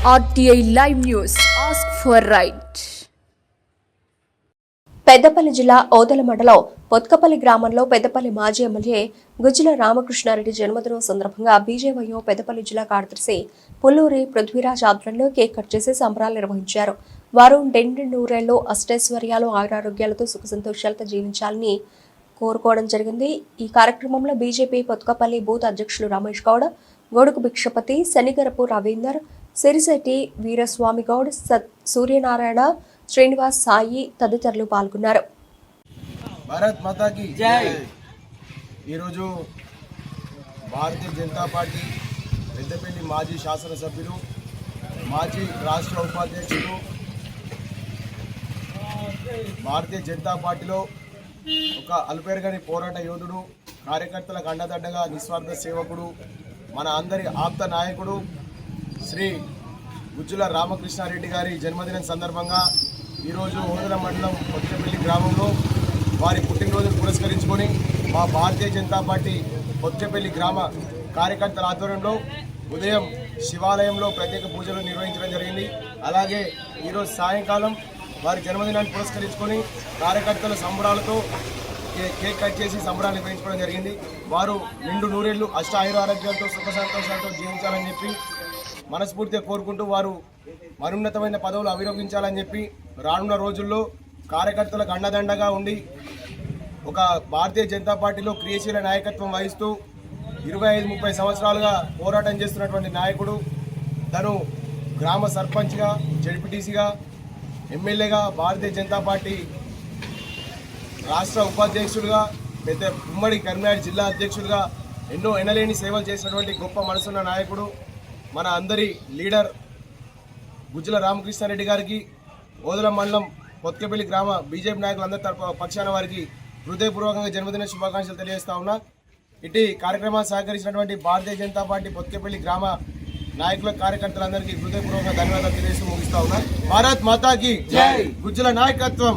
RTI Live News. Ask for right. Peddapalli జిల్లా ఓదెల మండలం పొత్కపల్లి గ్రామంలో పెద్దపల్లి మాజీ ఎమ్మెల్యే గుజ్జల రామకృష్ణారెడ్డి జన్మదినం సందర్భంగా బీజేవైఎం పెద్దపల్లి జిల్లా కార్యదర్శి పుల్లూరి పృథ్వీరాజ్ ఆధ్వర్యంలో కేక్ కట్ చేసి సంబరాలు నిర్వహించారు. వారు నిండు నూరేళ్లు అష్టైశ్వర్యాలు ఆరోగ్యాలతో సుఖ సంతోషాలతో జీవించాలని కోరుకోవడం జరిగింది. ఈ కార్యక్రమంలో బీజేపీ పొత్కపల్లి బూత్ అధ్యక్షులు రమేష్ గౌడ్, గొడుగు భిక్షపతి, శనిగరపు రవీందర్, సిరిశెట్టి వీరస్వామి గౌడ్, సూర్యనారాయణ, శ్రీనివాస్, సాయి తదితరులు పాల్గొన్నారు. భారత్ మాతాకి జై. ఈరోజు భారతీయ జనతా పార్టీ పెద్దపల్లి మాజీ శాసనసభ్యులు, మాజీ రాష్ట్ర ఉపాధ్యక్షులు, భారతీయ జనతా పార్టీలో ఒక అలుపెరగని పోరాట యోధుడు, కార్యకర్తలకు అండదండగా నిస్వార్థ సేవకుడు, మన అందరి ఆప్త నాయకుడు శ్రీ గుజ్జల రామకృష్ణారెడ్డి గారి జన్మదినం సందర్భంగా ఈరోజు ఓదెల మండలం పొత్కపల్లి గ్రామంలో వారి పుట్టినరోజును పురస్కరించుకొని మా భారతీయ జనతా పార్టీ పొత్కపల్లి గ్రామ కార్యకర్తల ఆధ్వర్యంలో ఉదయం శివాలయంలో ప్రత్యేక పూజలు నిర్వహించడం జరిగింది. అలాగే ఈరోజు సాయంకాలం వారి జన్మదినాన్ని పురస్కరించుకొని కార్యకర్తల సంబరాలతో కేక్ కట్ చేసి సంబరాలు నిర్వహించుకోవడం జరిగింది. వారు నిండు నూరేళ్లు ఆరోగ్యాలతో సుఖ సంతోషాలతో జీవించాలని చెప్పి మనస్ఫూర్తిగా కోరుకుంటూ వారు మరున్నతమైన పదవులు అవిరోగించాలని చెప్పి రానున్న రోజుల్లో కార్యకర్తలకు అండదండగా ఉండి ఒక భారతీయ జనతా పార్టీలో క్రియాశీల నాయకత్వం వహిస్తూ 25-30 సంవత్సరాలుగా పోరాటం చేస్తున్నటువంటి నాయకుడు. తను గ్రామ సర్పంచ్గా, జడ్పీటీసీగా, ఎమ్మెల్యేగా, భారతీయ జనతా పార్టీ రాష్ట్ర ఉపాధ్యక్షుడిగా, పెద్ద ఉమ్మడి కరీంనగర్ జిల్లా అధ్యక్షుడిగా ఎన్నో ఎనలేని సేవలు చేసినటువంటి గొప్ప మనసున్న నాయకుడు, మన అందరి లీడర్ గుజ్జల రామకృష్ణారెడ్డి గారికి ఓదెల మండలం పొత్కపల్లి గ్రామ బీజేపీ నాయకులందరి పక్షాన వారికి హృదయపూర్వకంగా జన్మదిన శుభాకాంక్షలు తెలియజేస్తా ఉన్నా. ఇటు కార్యక్రమాన్ని సహకరించినటువంటి భారతీయ జనతా పార్టీ పొత్కపల్లి గ్రామ నాయకుల కార్యకర్తలందరికీ హృదయపూర్వకంగా ధన్యవాదాలు తెలియజేస్తూ ముగిస్తా ఉన్నా. భారత్ మాతాకి జై. గుజ్జల నాయకత్వం.